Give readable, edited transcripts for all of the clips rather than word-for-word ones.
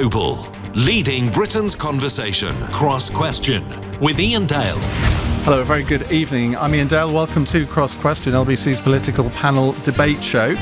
Global, leading Britain's conversation. Cross Question with Iain Dale. Hello, a very good evening. I'm Iain Dale. Welcome to Cross Question, LBC's political panel debate show.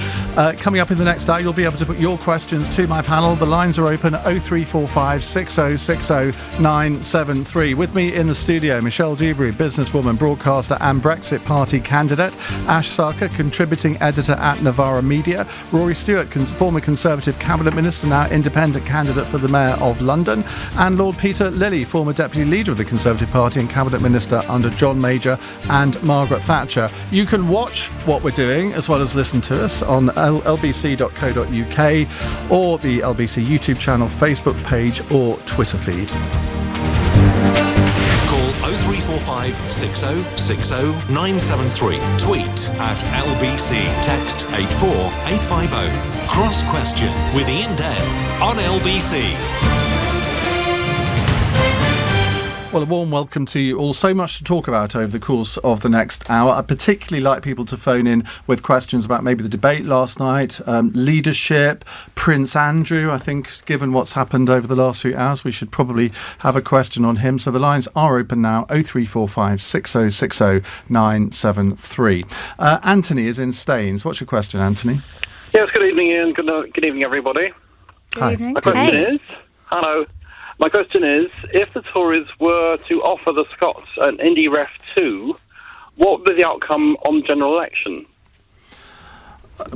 Coming up in the next hour, you'll be able to put your questions to my panel. The lines are open 0345 6060 973. With me in the studio, Michelle Dewberry, businesswoman, broadcaster and Brexit Party candidate. Ash Sarkar, contributing editor at Novara Media. Rory Stewart, former Conservative Cabinet Minister, now independent candidate for the Mayor of London. And Lord Peter Lilley, former Deputy Leader of the Conservative Party and Cabinet Minister under John Major and Margaret Thatcher. You can watch what we're doing as well as listen to us on lbc.co.uk or the LBC YouTube channel, Facebook page or Twitter feed. Call 0345 6060 973. Tweet at LBC. Text 84850. Cross Question with Iain Dale on LBC. Well, a warm welcome to you all. So much to talk about over the course of the next hour. I'd particularly like people to phone in with questions about maybe the debate last night, leadership, Prince Andrew. I think, given what's happened over the last few hours, we should probably have a question on him. So the lines are open now, 0345 6060 973. Anthony is in Staines. What's your question, Anthony? Yes, good evening, Iain. Good evening, everybody. Hi. Evening. My question is, hello. My question is, if the Tories were to offer the Scots an Indy Ref 2, what would be the outcome on the general election?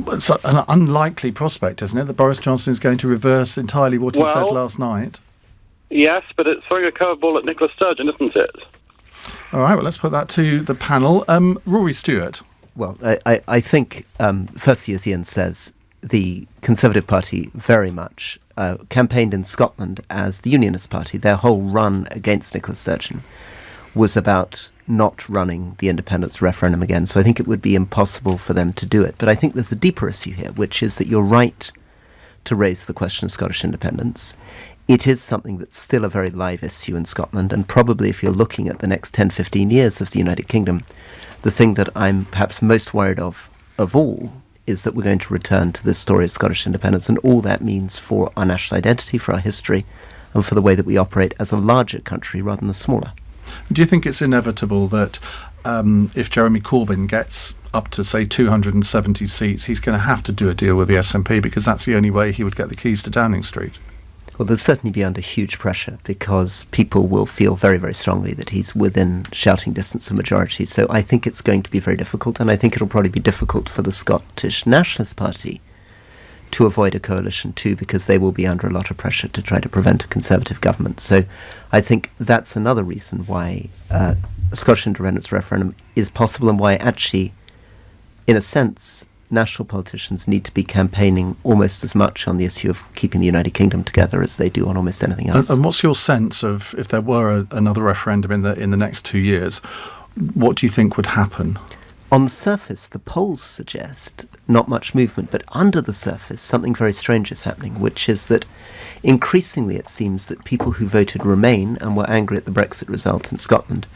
It's an unlikely prospect, isn't it, that Boris Johnson is going to reverse entirely what he said last night? Yes, but it's throwing a curveball at Nicola Sturgeon, isn't it? All right, well, let's put that to the panel. Rory Stewart. Well, I think, firstly, as Iain says, the Conservative Party very much campaigned in Scotland as the Unionist Party. Their whole run against Nicola Sturgeon was about not running the independence referendum again. So I think it would be impossible for them to do it. But I think there's a deeper issue here, which is that you're right to raise the question of Scottish independence. It is something that's still a very live issue in Scotland, and probably if you're looking at the next 10, 15 years of the United Kingdom, the thing that I'm perhaps most worried of all is that we're going to return to this story of Scottish independence and all that means for our national identity, for our history, and for the way that we operate as a larger country rather than a smaller. Do you think it's inevitable that if Jeremy Corbyn gets up to, say, 270 seats, he's going to have to do a deal with the SNP because that's the only way he would get the keys to Downing Street? Well, they'll certainly be under huge pressure because people will feel very, very strongly that he's within shouting distance of majority. So I think it's going to be very difficult, and I think it'll probably be difficult for the Scottish Nationalist Party to avoid a coalition too, because they will be under a lot of pressure to try to prevent a Conservative government. So I think that's another reason why a Scottish independence referendum is possible, and why actually, in a sense, national politicians need to be campaigning almost as much on the issue of keeping the United Kingdom together as they do on almost anything else. And what's your sense of, if there were another referendum in the next 2 years, what do you think would happen? On the surface, the polls suggest not much movement, but under the surface, something very strange is happening, which is that increasingly it seems that people who voted Remain and were angry at the Brexit result in Scotland,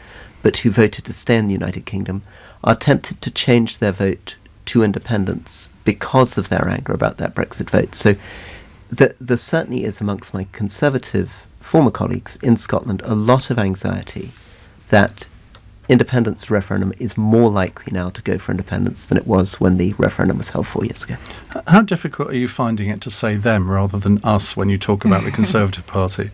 but who voted to stay in the United Kingdom, are tempted to change their vote to independence because of their anger about that Brexit vote. So there certainly is amongst my Conservative former colleagues in Scotland a lot of anxiety that independence referendum is more likely now to go for independence than it was when the referendum was held 4 years ago. How difficult are you finding it to say them rather than us when you talk about the Conservative Party?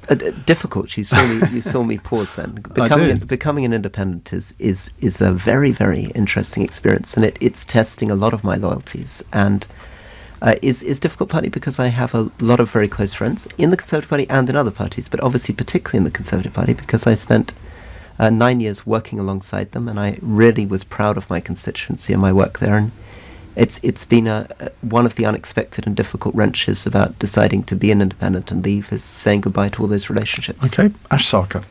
Difficult. You saw me pause then. Becoming an independent is a very, very interesting experience, and it's testing a lot of my loyalties, and is difficult partly because I have a lot of very close friends in the Conservative Party and in other parties, but obviously particularly in the Conservative Party because I spent 9 years working alongside them, and I really was proud of my constituency and my work there. And it's been one of the unexpected and difficult wrenches about deciding to be an independent and leave, is saying goodbye to all those relationships. Okay, Ash Sarkar.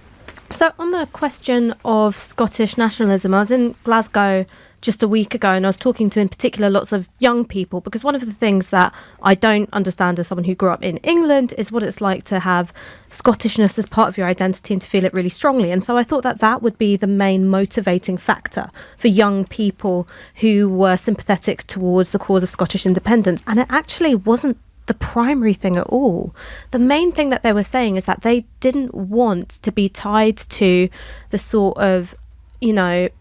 So on the question of Scottish nationalism, I was in Glasgow just a week ago and I was talking to in particular lots of young people, because one of the things that I don't understand as someone who grew up in England is what it's like to have Scottishness as part of your identity and to feel it really strongly. And so I thought that that would be the main motivating factor for young people who were sympathetic towards the cause of Scottish independence. And it actually wasn't the primary thing at all. The main thing that they were saying is that they didn't want to be tied to the sort of,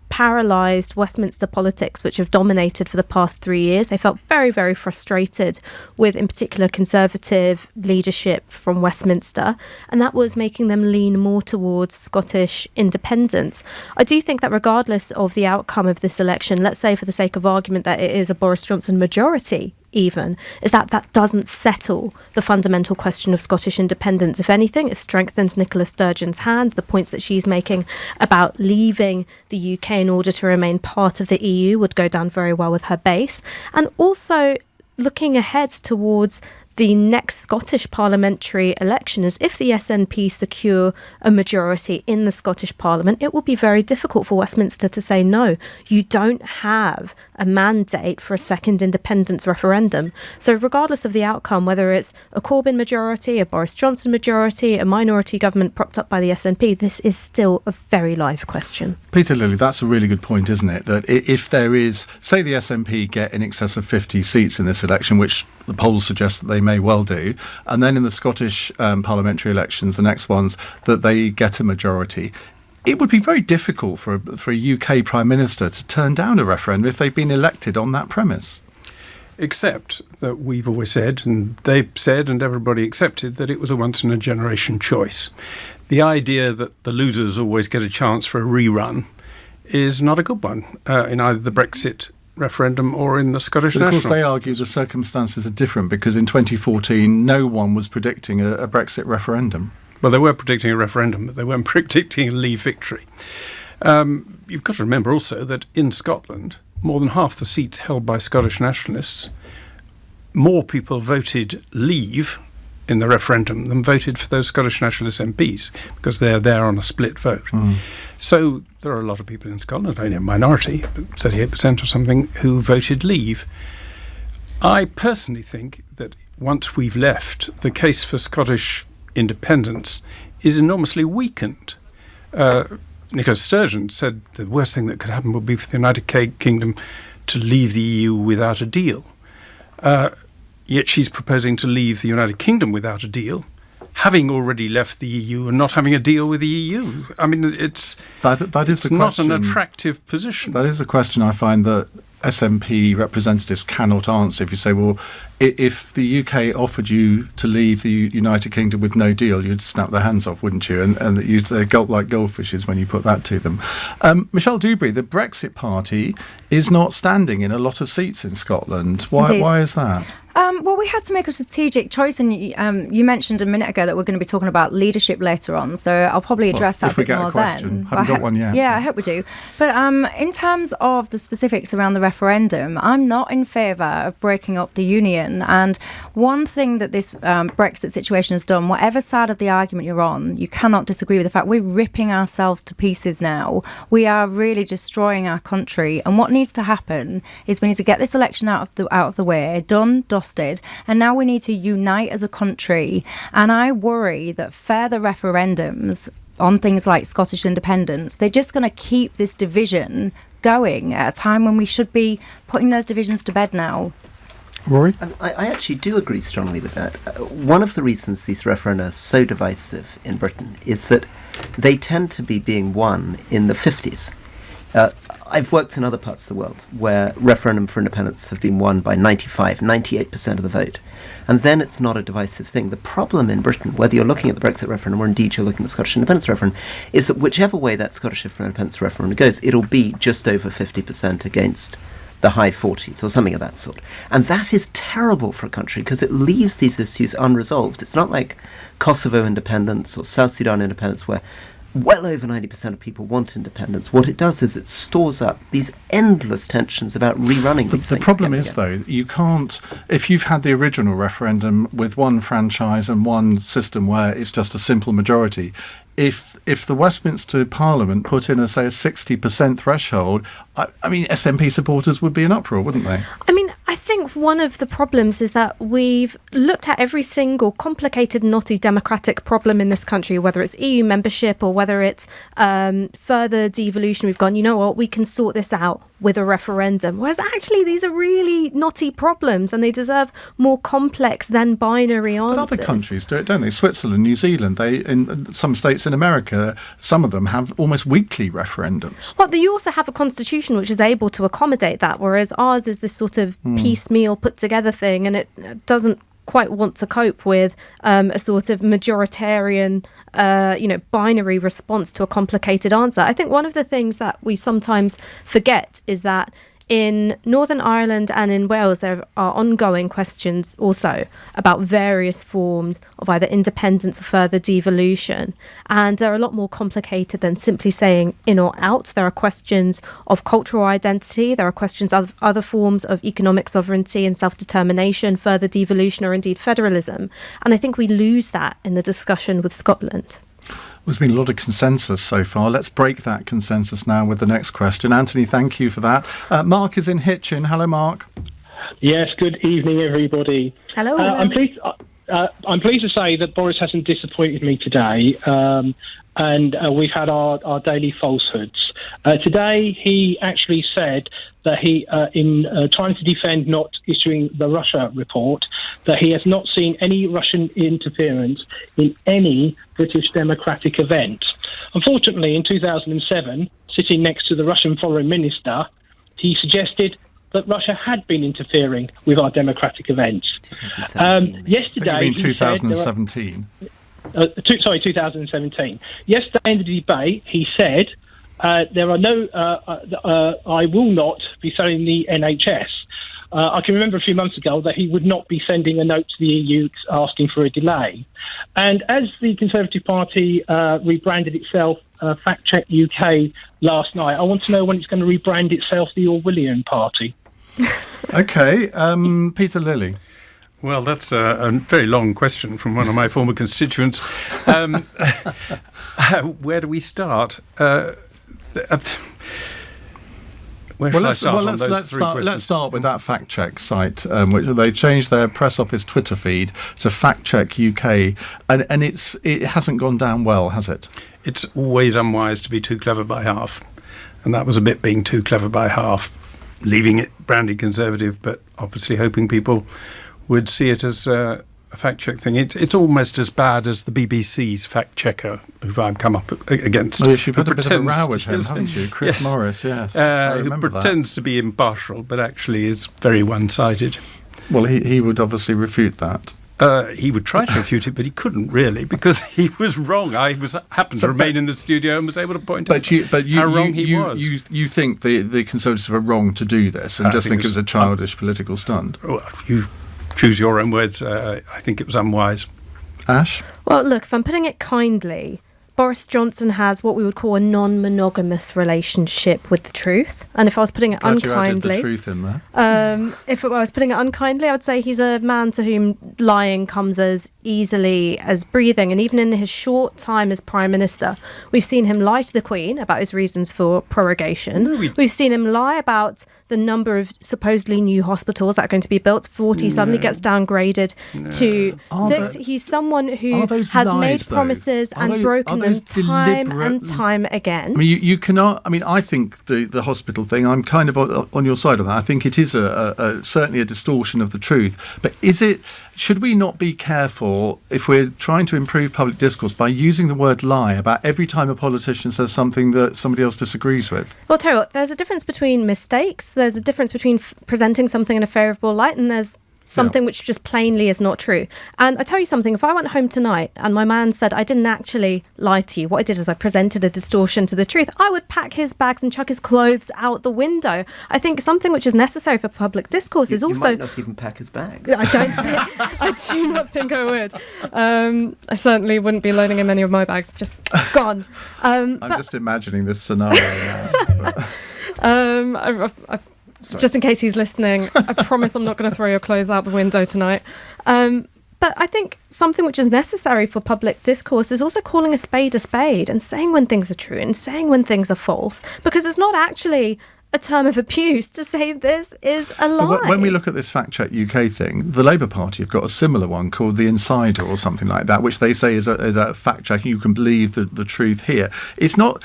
paralysed Westminster politics which have dominated for the past 3 years. They felt very, very frustrated with, in particular, Conservative leadership from Westminster, and that was making them lean more towards Scottish independence. I do think that regardless of the outcome of this election, let's say for the sake of argument that it is a Boris Johnson majority, even, is that doesn't settle the fundamental question of Scottish independence. If anything, it strengthens Nicola Sturgeon's hand. The points that she's making about leaving the UK in order to remain part of the EU would go down very well with her base. And also looking ahead towards the next Scottish parliamentary election, is if the SNP secure a majority in the Scottish Parliament, it will be very difficult for Westminster to say, no, you don't have a mandate for a second independence referendum. So regardless of the outcome, whether it's a Corbyn majority, a Boris Johnson majority, a minority government propped up by the SNP, this is still a very live question. Peter, Lilley, that's a really good point, isn't it? That if there is, say the SNP get in excess of 50 seats in this election, which the polls suggest that they may well do, and then in the Scottish parliamentary elections, the next ones, that they get a majority, it would be very difficult for a UK Prime Minister to turn down a referendum if they've been elected on that premise. Except that we've always said, and they've said, and everybody accepted, that it was a once-in-a-generation choice. The idea that the losers always get a chance for a rerun is not a good one in either the Brexit referendum or in the Scottish National. Of course, they argue the circumstances are different because in 2014 no one was predicting a Brexit referendum. Well, they were predicting a referendum, but they weren't predicting a Leave victory. You've got to remember also that in Scotland, more than half the seats held by Scottish nationalists, more people voted Leave in the referendum than voted for those Scottish nationalist MPs, because they're there on a split vote. So there are a lot of people in Scotland, only a minority, 38% or something, who voted Leave. I personally think that once we've left, the case for Scottish independence is enormously weakened. Nicola Sturgeon said the worst thing that could happen would be for the United Kingdom to leave the EU without a deal. Yet she's proposing to leave the United Kingdom without a deal, having already left the EU and not having a deal with the EU. I mean, it's that is the not question. An attractive position. That is the question I find that SNP representatives cannot answer. If you say, well, if the UK offered you to leave the United Kingdom with no deal, you'd snap their hands off, wouldn't you? And they're gulp like goldfishes when you put that to them. Michelle Dewberry, the Brexit Party is not standing in a lot of seats in Scotland. Why is that? Well, we had to make a strategic choice, and you mentioned a minute ago that we're going to be talking about leadership later on, so I'll probably address that a bit more then. If we get a question. Haven't got one yet. Yeah, I hope we do. But in terms of the specifics around the referendum, I'm not in favour of breaking up the union, and one thing that this Brexit situation has done, whatever side of the argument you're on, you cannot disagree with the fact we're ripping ourselves to pieces now. We are really destroying our country, and what needs to happen is we need to get this election out of the way, done, dusted, and now we need to unite as a country. And I worry that further referendums on things like Scottish independence, they're just going to keep this division going at a time when we should be putting those divisions to bed now. Rory? I actually do agree strongly with that. One of the reasons these referenda are so divisive in Britain is that they tend to be being won in the 50s. I've worked in other parts of the world where referendum for independence have been won by 95, 98% of the vote. And then it's not a divisive thing. The problem in Britain, whether you're looking at the Brexit referendum or indeed you're looking at the Scottish independence referendum, is that whichever way that Scottish independence referendum goes, it'll be just over 50% against the high 40s or something of that sort. And that is terrible for a country because it leaves these issues unresolved. It's not like Kosovo independence or South Sudan independence where well over 90% of people want independence. What it does is it stores up these endless tensions about rerunning these things. The problem is, though, you can't, if you've had the original referendum with one franchise and one system where it's just a simple majority, if the Westminster Parliament put in, say, a 60% threshold, I mean, SNP supporters would be in uproar, wouldn't they? I mean, I think one of the problems is that we've looked at every single complicated, knotty democratic problem in this country, whether it's EU membership or whether it's further devolution. We've gone, you know what, we can sort this out with a referendum, whereas actually these are really knotty problems and they deserve more complex than binary answers. But other countries do it, don't they? Switzerland, New Zealand, in some states in America, some of them have almost weekly referendums. Well, you also have a constitution which is able to accommodate that, whereas ours is this sort of piecemeal put together thing, and it doesn't quite want to cope with a sort of majoritarian, binary response to a complicated answer. I think one of the things that we sometimes forget is that in Northern Ireland and in Wales, there are ongoing questions also about various forms of either independence or further devolution. And they're a lot more complicated than simply saying in or out. There are questions of cultural identity. There are questions of other forms of economic sovereignty and self-determination, further devolution, or indeed federalism. And I think we lose that in the discussion with Scotland. There's been a lot of consensus so far. Let's break that consensus now with the next question. Anthony, thank you for that. Mark is in Hitchin. Hello, Mark. Yes, good evening, everybody. Hello. I'm pleased to say that Boris hasn't disappointed me today, and we've had our daily falsehoods. Today, he actually said that he, in trying to defend not issuing the Russia report, that he has not seen any Russian interference in any British democratic event. Unfortunately, in 2007, sitting next to the Russian foreign minister, he suggested that Russia had been interfering with our democratic events. 2017. Yesterday, you mean 2017? 2017. Yesterday in the debate, he said, I will not be selling the NHS. I can remember a few months ago that he would not be sending a note to the EU asking for a delay. And as the Conservative Party rebranded itself Fact Check UK last night, I want to know when it's going to rebrand itself the Orwellian Party. OK. Peter Lilley. Well, that's a very long question from one of my former constituents. Where do we start? Let's start with that fact check site, which they changed their press office Twitter feed to Fact Check UK, and it hasn't gone down well, has it? It's always unwise to be too clever by half, and that was a bit being too clever by half, leaving it branded Conservative, but obviously hoping people would see it as a fact check thing. It's almost as bad as the BBC's fact checker, who I've come up against. Oh, yes, you've had a bit of a row with him, haven't you? Chris Morris, yes. Who pretends to be impartial, but actually is very one-sided. Well, he would obviously refute that. He would try to refute it, but he couldn't really, because he was wrong. I happened to remain in the studio and was able to point out how wrong he was. You think the Conservatives were wrong to do this, and just think it was a childish political stunt? Well, you choose your own words. I think it was unwise. Ash? Well, look, if I'm putting it kindly, Boris Johnson has what we would call a non-monogamous relationship with the truth. And if I was putting it unkindly... You added the truth in there. If I was putting it unkindly, I would say he's a man to whom lying comes as easily as breathing. And even in his short time as Prime Minister, we've seen him lie to the Queen about his reasons for prorogation. We've seen him lie about the number of supposedly new hospitals that are going to be built. 40 suddenly gets downgraded to 6. He's someone who has made promises and broken them time and time again. I mean, you cannot. I mean, I think the hospital thing, I'm kind of on your side of that. I think it is certainly a distortion of the truth. But should we not be careful if we're trying to improve public discourse by using the word lie about every time a politician says something that somebody else disagrees with? Well, tell you what, there's a difference between mistakes. There's a difference between presenting something in a favourable light, and there's something which just plainly is not true. And I tell you something, if I went home tonight and my man said I didn't actually lie to you, what I did is I presented a distortion to the truth, I would pack his bags and chuck his clothes out the window. I think something which is necessary for public discourse is also... You might not even pack his bags. I do not think I would. I certainly wouldn't be loaning him any of my bags, just gone. I'm just imagining this scenario now. Just in case he's listening, I promise I'm not going to throw your clothes out the window tonight. But I think something which is necessary for public discourse is also calling a spade and saying when things are true and saying when things are false, because it's not actually a term of abuse to say this is a lie. When we look at this Fact Check UK thing, the Labour Party have got a similar one called The Insider or something like that, which they say is a fact check. You can believe the truth here. It's not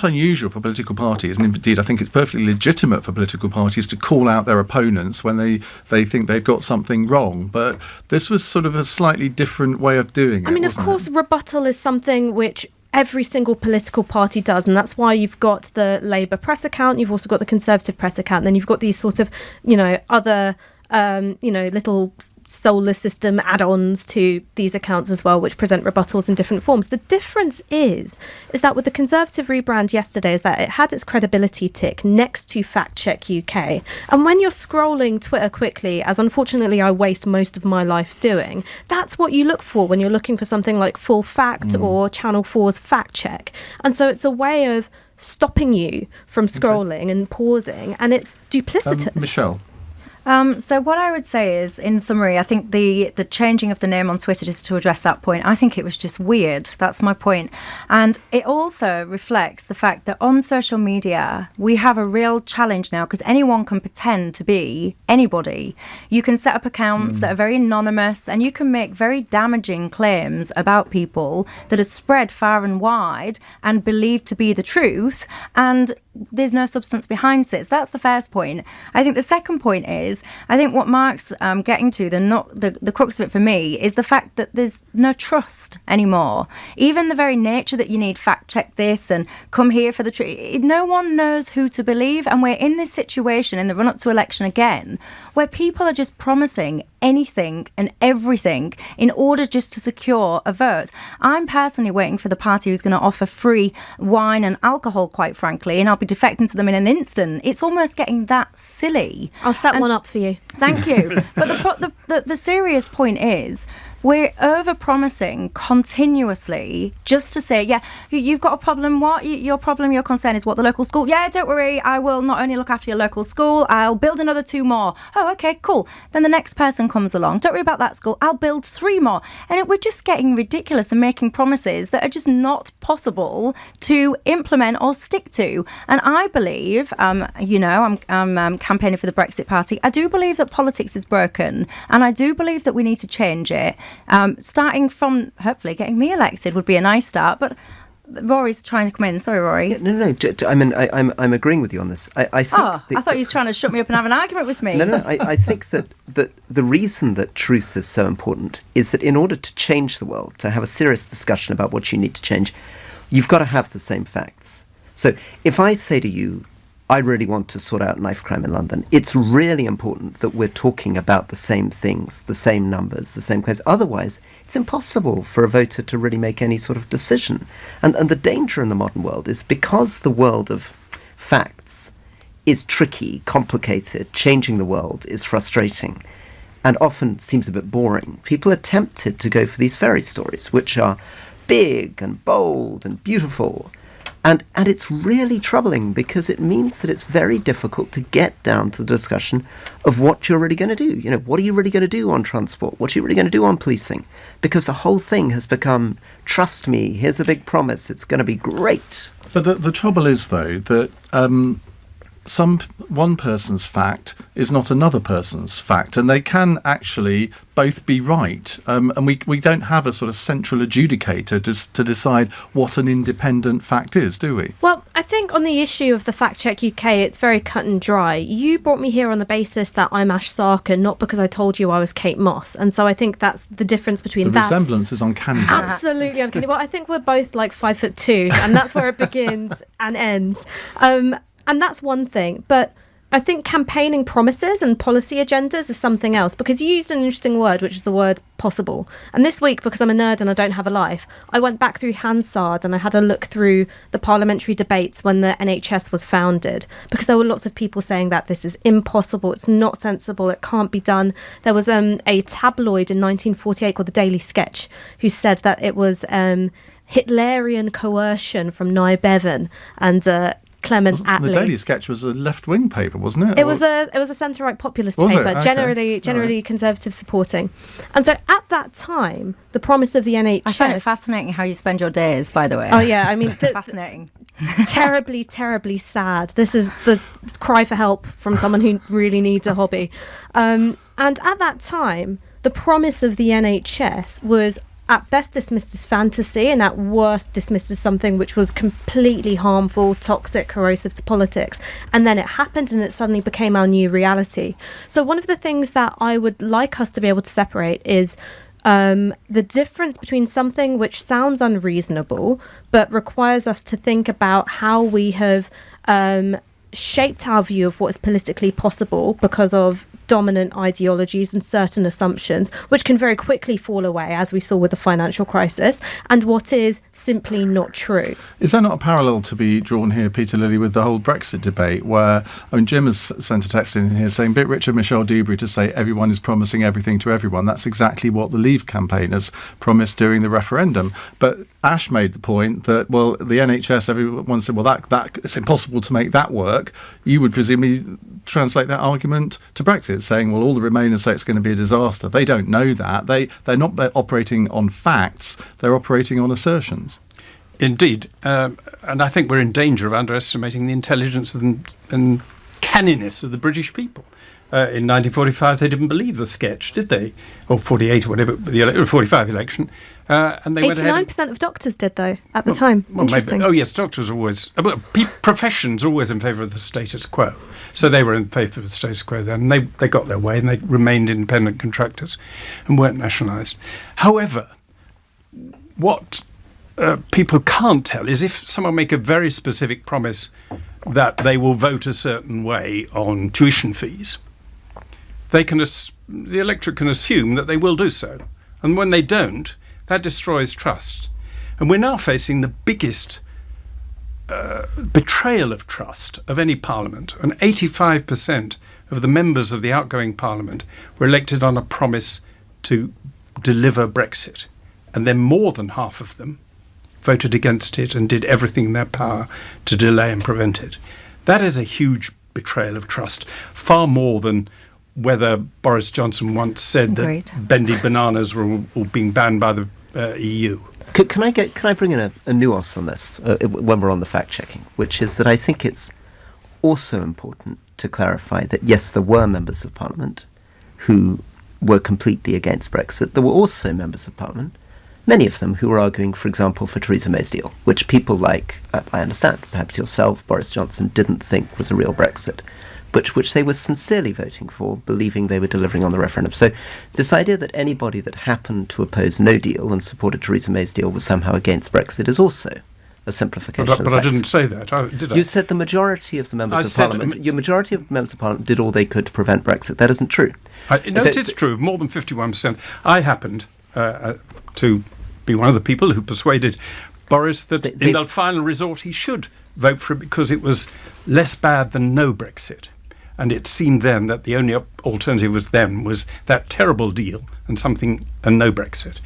unusual for political parties, and indeed I think it's perfectly legitimate for political parties to call out their opponents when they think they've got something wrong. But this was sort of a slightly different way of doing it. I mean, of course, rebuttal is something which every single political party does, and that's why you've got the Labour press account, you've also got the Conservative press account, and then you've got these sort of, other little solar system add-ons to these accounts as well, which present rebuttals in different forms. The difference is that with the Conservative rebrand yesterday is that it had its credibility tick next to Fact Check UK. And when you're scrolling Twitter quickly, as unfortunately I waste most of my life doing, that's what you look for when you're looking for something like Full Fact or Channel 4's Fact Check. And so it's a way of stopping you from scrolling and pausing, and it's duplicitous. Michelle? So what I would say is, in summary, I think the changing of the name on Twitter, just to address that point, I think it was just weird. That's my point. And it also reflects the fact that on social media, we have a real challenge now because anyone can pretend to be anybody. You can set up accounts that are very anonymous and you can make very damaging claims about people that are spread far and wide and believed to be the truth, and there's no substance behind it. So that's the first point. I think the second point is, I think what Mark's getting to, the crux of it for me, is the fact that there's no trust anymore. Even the very nature that you need fact check this and come here for the truth, no one knows who to believe. And we're in this situation in the run up to election again, where people are just promising anything and everything in order just to secure a vote. I'm personally waiting for the party who's going to offer free wine and alcohol, quite frankly, and I'll be defecting to them in an instant. It's almost getting that silly. I'll set one up for you. Thank you. But the serious point is, we're over-promising continuously just to say, yeah, you've got a problem. What? Your problem, your concern is what? The local school? Yeah, don't worry. I will not only look after your local school, I'll build another 2 more. Oh, okay, cool. Then the next person comes along. Don't worry about that school. I'll build 3 more. And we're just getting ridiculous and making promises that are just not possible to implement or stick to. And I believe, I'm campaigning for the Brexit Party. I do believe that politics is broken, and I do believe that we need to change it. Starting from hopefully getting me elected would be a nice start, but Rory's trying to come in. Sorry, Rory. Yeah, no. I mean, I'm agreeing with you on this. I think. I thought you were trying to shut me up and have an argument with me. No. I think that the reason that truth is so important is that in order to change the world, to have a serious discussion about what you need to change, you've got to have the same facts. So if I say to you, I really want to sort out knife crime in London, it's really important that we're talking about the same things, the same numbers, the same claims. Otherwise, it's impossible for a voter to really make any sort of decision. And the danger in the modern world is because the world of facts is tricky, complicated, changing the world is frustrating, and often seems a bit boring. People are tempted to go for these fairy stories, which are big and bold and beautiful. And it's really troubling because it means that it's very difficult to get down to the discussion of what you're really going to do. What are you really going to do on transport? What are you really going to do on policing? Because the whole thing has become, trust me, here's a big promise, it's going to be great. But the trouble is, though, that one person's fact is not another person's fact, and they can actually both be right. And we don't have a sort of central adjudicator to decide what an independent fact is, do we? Well, I think on the issue of the Fact Check UK, it's very cut and dry. You brought me here on the basis that I'm Ash Sarkar, not because I told you I was Kate Moss. And so I think that's the difference between the that. The resemblance is uncanny. Absolutely uncanny. Well, I think we're both like 5'2", and that's where it begins and ends. And that's one thing. But I think campaigning promises and policy agendas is something else, because you used an interesting word, which is the word possible. And this week, because I'm a nerd and I don't have a life, I went back through Hansard and I had a look through the parliamentary debates when the NHS was founded, because there were lots of people saying that this is impossible, it's not sensible, it can't be done. There was a tabloid in 1948 called the Daily Sketch who said that it was Hitlerian coercion from Nye Bevan and Clement Attlee. The Daily Sketch was a left-wing paper, wasn't it? It was a centre-right populist paper, Okay. generally conservative supporting. And so at that time, the promise of the NHS... I find it fascinating how you spend your days, by the way. Oh, yeah, I mean... Fascinating. terribly, terribly sad. This is the cry for help from someone who really needs a hobby. And at that time, the promise of the NHS was at best dismissed as fantasy and at worst dismissed as something which was completely harmful, toxic, corrosive to politics. And then it happened and it suddenly became our new reality. So one of the things that I would like us to be able to separate is the difference between something which sounds unreasonable but requires us to think about how we have shaped our view of what is politically possible because of dominant ideologies and certain assumptions, which can very quickly fall away, as we saw with the financial crisis, and what is simply not true. Is there not a parallel to be drawn here, Peter Lilley, with the whole Brexit debate, where, I mean, Jim has sent a text in here saying, bit rich of Michelle Dewberry to say everyone is promising everything to everyone. That's exactly what the Leave campaigners promised during the referendum. But Ash made the point that, well, the NHS, everyone said, well, that it's impossible to make that work. You would presumably translate that argument to Brexit, saying, well, all the Remainers say it's going to be a disaster. They don't know that. They're not operating on facts. They're operating on assertions. Indeed. And I think we're in danger of underestimating the intelligence and canniness of the British people. In 1945, they didn't believe the sketch, did they? Or 48 or whatever, the 45 election. And they 89% of doctors did, though, at the time. Interesting. Maybe. Oh, yes, doctors always... professions always in favour of the status quo. So they were in favour of the status quo then, and they got their way, and they remained independent contractors and weren't nationalised. However, what people can't tell is if someone make a very specific promise that they will vote a certain way on tuition fees, the electorate can assume that they will do so. And when they don't, that destroys trust. And we're now facing the biggest betrayal of trust of any parliament. And 85% of the members of the outgoing parliament were elected on a promise to deliver Brexit. And then more than half of them voted against it and did everything in their power to delay and prevent it. That is a huge betrayal of trust, far more than whether Boris Johnson once said that bendy bananas were all being banned by the EU. Can I bring in a nuance on this when we're on the fact-checking, which is that I think it's also important to clarify that, yes, there were members of Parliament who were completely against Brexit. There were also members of Parliament, many of them who were arguing, for example, for Theresa May's deal, which people like, I understand, perhaps yourself, Boris Johnson, didn't think was a real Brexit, but which they were sincerely voting for, believing they were delivering on the referendum. So this idea that anybody that happened to oppose no deal and supported Theresa May's deal was somehow against Brexit is also a simplification of the facts. But I didn't say that, did I? You said the majority of the members of Parliament, your majority of members of Parliament did all they could to prevent Brexit. That isn't true. It is true, more than 51%. I happened to be one of the people who persuaded Boris that in the final resort he should vote for it because it was less bad than no Brexit. And it seemed then that the only alternative was that terrible deal and no Brexit.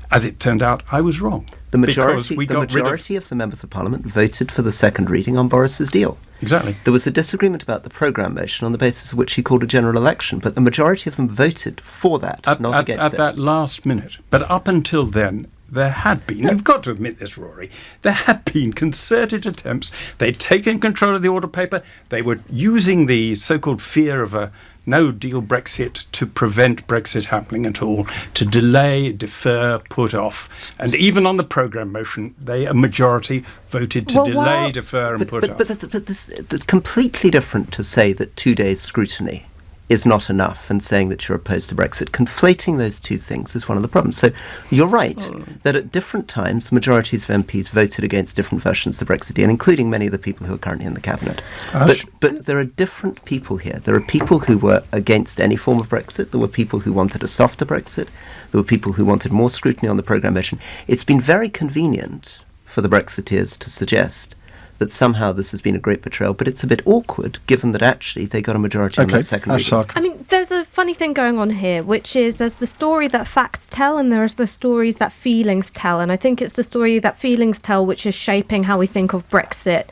As it turned out, I was wrong. The majority of the members of Parliament voted for the second reading on Boris's deal. Exactly. There was a disagreement about the programme motion on the basis of which he called a general election, but the majority of them voted for that, not against it. At that last minute. But up until then, there had been, you've got to admit this, Rory, there had been concerted attempts. They'd taken control of the order paper. They were using the so-called fear of a no-deal Brexit to prevent Brexit happening at all, to delay, defer, put off. And even on the programme motion, a majority voted to delay, defer and put off. But that's completely different to say that 2 days scrutiny is not enough and saying that you're opposed to Brexit. Conflating those two things is one of the problems. So you're right that at different times, majorities of MPs voted against different versions of the Brexit deal, including many of the people who are currently in the cabinet. But there are different people here. There are people who were against any form of Brexit. There were people who wanted a softer Brexit. There were people who wanted more scrutiny on the programme motion. It's been very convenient for the Brexiteers to suggest that somehow this has been a great betrayal, but it's a bit awkward given that actually they got a majority on that second reading. I mean, there's a funny thing going on here, which is there's the story that facts tell and there's the stories that feelings tell. And I think it's the story that feelings tell which is shaping how we think of Brexit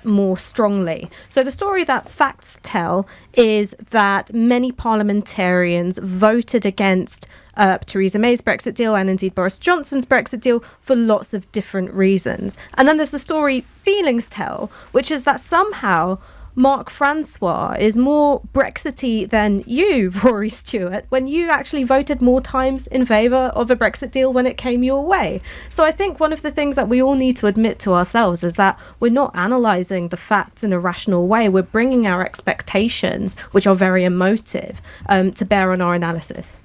more strongly. So the story that facts tell is that many parliamentarians voted against Theresa May's Brexit deal and indeed Boris Johnson's Brexit deal for lots of different reasons. And then there's the story feelings tell, which is that somehow Mark Francois is more Brexity than you, Rory Stewart, when you actually voted more times in favour of a Brexit deal when it came your way. So I think one of the things that we all need to admit to ourselves is that we're not analysing the facts in a rational way. We're bringing our expectations, which are very emotive, to bear on our analysis.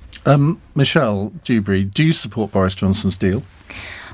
Michelle Dewberry, do you support Boris Johnson's deal?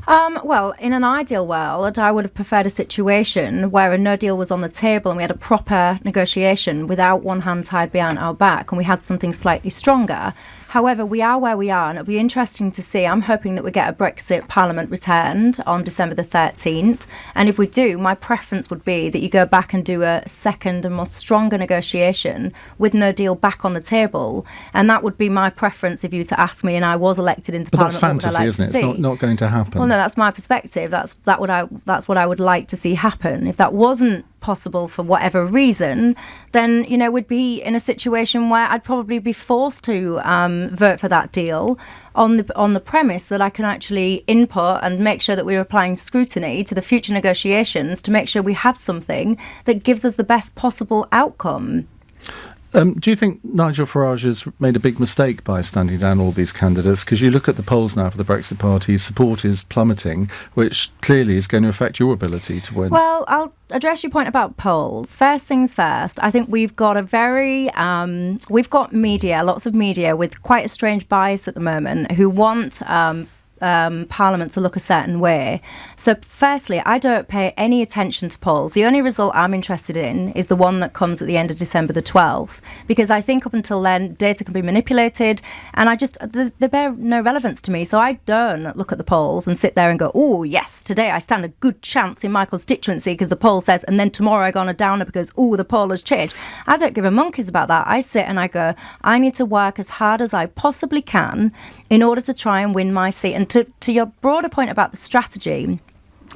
Well, in an ideal world, I would have preferred a situation where a no deal was on the table and we had a proper negotiation without one hand tied behind our back and we had something slightly stronger. However, we are where we are, and it'll be interesting to see. I'm hoping that we get a Brexit Parliament returned on December the 13th. And if we do, my preference would be that you go back and do a second and more stronger negotiation with no deal back on the table. And that would be my preference if you were to ask me and I was elected into Parliament. But that's fantasy, isn't it? It's not going to happen. Well, no, that's my perspective. That's what I would like to see happen. If that wasn't possible for whatever reason, then we'd be in a situation where I'd probably be forced to vote for that deal on the premise that I can actually input and make sure that we're applying scrutiny to the future negotiations to make sure we have something that gives us the best possible outcome. Do you think Nigel Farage has made a big mistake by standing down all these candidates? Because you look at the polls now for the Brexit Party, support is plummeting, which clearly is going to affect your ability to win. Well, I'll address your point about polls. First things first, I think we've got we've got media, lots of media with quite a strange bias at the moment who want Parliament to look a certain way. So firstly, I don't pay any attention to polls. The only result I'm interested in is the one that comes at the end of December the 12th, because I think up until then data can be manipulated and they bear no relevance to me. So I don't look at the polls and sit there and go, oh yes, today I stand a good chance in my constituency because the poll says, and then tomorrow I go on a downer because the poll has changed. I don't give a monkeys about that. I sit and I go, I need to work as hard as I possibly can in order to try and win my seat. And to your broader point about the strategy,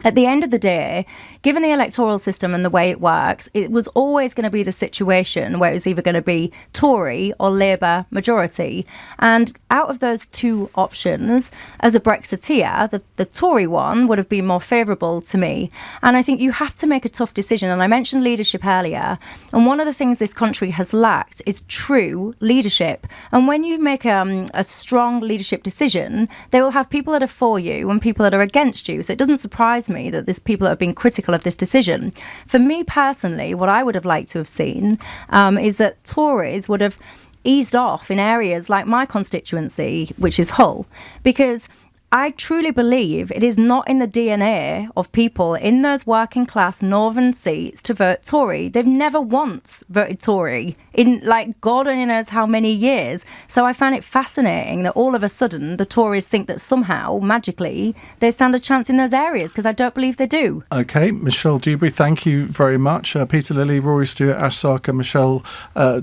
at the end of the day, given the electoral system and the way it works, it was always going to be the situation where it was either going to be Tory or Labour majority. And out of those two options, as a Brexiteer, the Tory one would have been more favourable to me. And I think you have to make a tough decision. And I mentioned leadership earlier. And one of the things this country has lacked is true leadership. And when you make a strong leadership decision, they will have people that are for you and people that are against you. So it doesn't surprise me that there's people that have been critical of this decision. For me personally, what I would have liked to have seen is that Tories would have eased off in areas like my constituency, which is Hull, because I truly believe it is not in the DNA of people in those working class northern seats to vote Tory. They've never once voted Tory in God only knows how many years. So I find it fascinating that all of a sudden the Tories think that somehow, magically, they stand a chance in those areas, because I don't believe they do. OK, Michelle Dewberry, thank you very much. Peter Lilley, Rory Stewart, Ash Sarkar, Michelle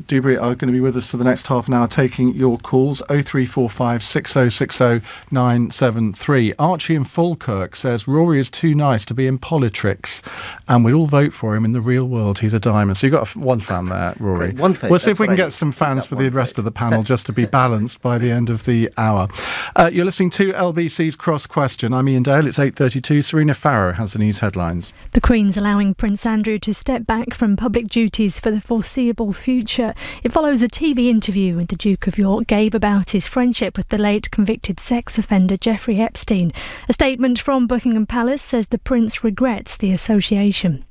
Dewberry are going to be with us for the next half an hour taking your calls. 0345 6060 973. Archie in Falkirk says Rory is too nice to be in politics and we'd all vote for him in the real world. He's a diamond. So you've got one fan there, Rory. One fan. We'll see if we can get some fans for the rest of the panel just to be balanced by the end of the hour. You're listening to LBC's Cross Question. I'm Iain Dale. It's 8:32. Serena Farrow has the news headlines. The Queen's allowing Prince Andrew to step back from public duties for the foreseeable future. It follows a TV interview with the Duke of York gave about his friendship with the late convicted sex offender Jeffrey Epstein. A statement from Buckingham Palace says the Prince regrets the association.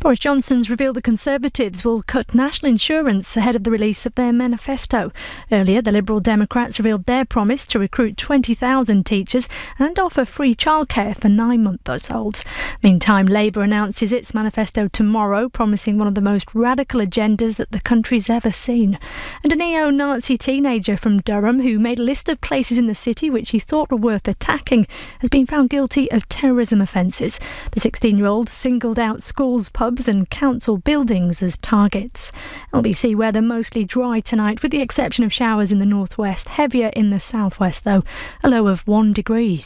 Boris Johnson's revealed the Conservatives will cut national insurance ahead of the release of their manifesto. Earlier, the Liberal Democrats revealed their promise to recruit 20,000 teachers and offer free childcare for 9-month-olds. Meantime, Labour announces its manifesto tomorrow, promising one of the most radical agendas that the country's ever seen. And a neo-Nazi teenager from Durham who made a list of places in the city which he thought were worth attacking has been found guilty of terrorism offences. The 16-year-old singled out schools, pubs and council buildings as targets. LBC weather mostly dry tonight with the exception of showers in the northwest, heavier in the southwest though, a low of 1 degree.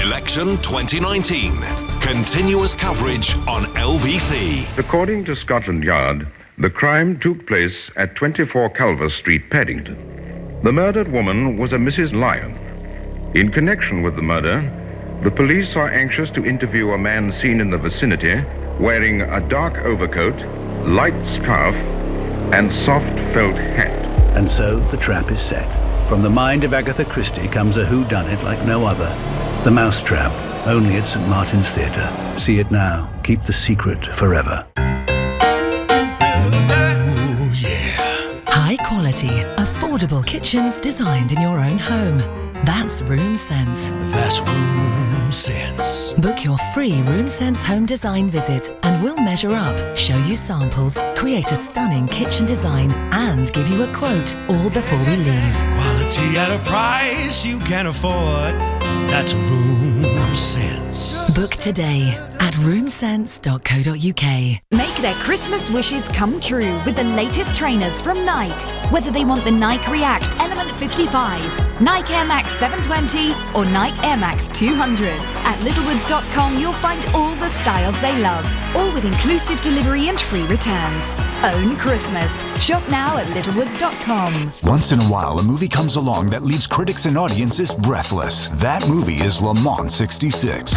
Election 2019. Continuous coverage on LBC. According to Scotland Yard, the crime took place at 24 Culver Street, Paddington. The murdered woman was a Mrs. Lyon. In connection with the murder, the police are anxious to interview a man seen in the vicinity wearing a dark overcoat, light scarf, and soft felt hat. And so the trap is set. From the mind of Agatha Christie comes a whodunit like no other. The Mousetrap, only at St. Martin's Theatre. See it now. Keep the secret forever. High quality, affordable kitchens designed in your own home. That's Room Sense. That's Room Sense. Book your free Room Sense home design visit and we'll measure up, show you samples, create a stunning kitchen design and give you a quote all before we leave. Quality at a price you can afford. That's Room Sense. Book today at roomsense.co.uk. Make their Christmas wishes come true with the latest trainers from Nike. Whether they want the Nike React Element 55, Nike Air Max 720 or Nike Air Max 200. At littlewoods.com you'll find all the styles they love, all with inclusive delivery and free returns. Own Christmas. Shop now at littlewoods.com. Once in a while, a movie comes along that leaves critics and audiences breathless. That movie is Le Mans 66.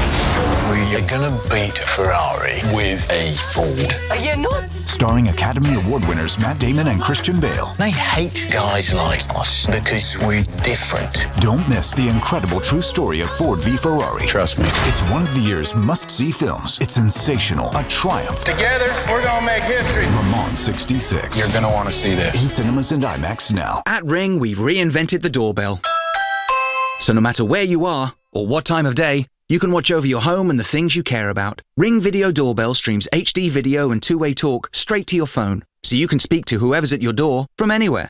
We are gonna beat Ferrari with a Ford. Are you nuts? Starring Academy Award winners Matt Damon and Christian Bale. They hate guys like us because we're different. Don't miss the incredible true story of Ford v Ferrari. Trust me. It's one of the year's must-see films. It's sensational, a triumph. Together, we're gonna make history. Le Mans 66. You're gonna want to see this. In cinemas and IMAX now. At Ring, we've reinvented the doorbell. So no matter where you are or what time of day, you can watch over your home and the things you care about. Ring Video Doorbell streams HD video and two-way talk straight to your phone, so you can speak to whoever's at your door from anywhere.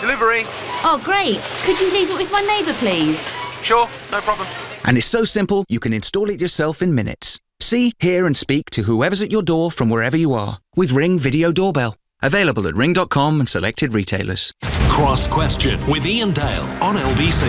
Delivery. Oh, great. Could you leave it with my neighbour, please? Sure, no problem. And it's so simple, you can install it yourself in minutes. See, hear and speak to whoever's at your door from wherever you are with Ring Video Doorbell. Available at ring.com and selected retailers. Cross Question with Iain Dale on LBC.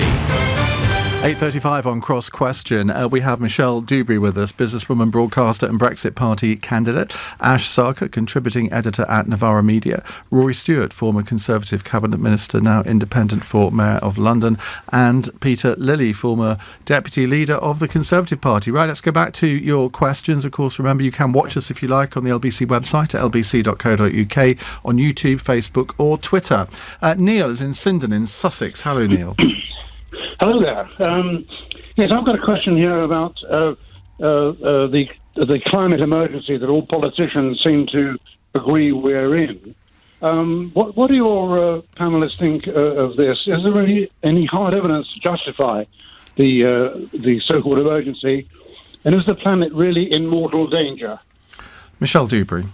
8:35 on Cross Question. We have Michelle Dewberry with us, businesswoman, broadcaster and Brexit Party candidate. Ash Sarkar, contributing editor at Novara Media. Rory Stewart, former Conservative Cabinet Minister, now independent for Mayor of London. And Peter Lilley, former Deputy Leader of the Conservative Party. Right, let's go back to your questions. Of course, remember, you can watch us if you like on the LBC website at lbc.co.uk, on YouTube, Facebook or Twitter. Neil is in Sindon in Sussex. Hello, Neil. Hello there. Yes, I've got a question here about the climate emergency that all politicians seem to agree we're in. What do your panellists think of this? Is there any hard evidence to justify the so-called emergency? And is the planet really in mortal danger? Michelle Dewberry.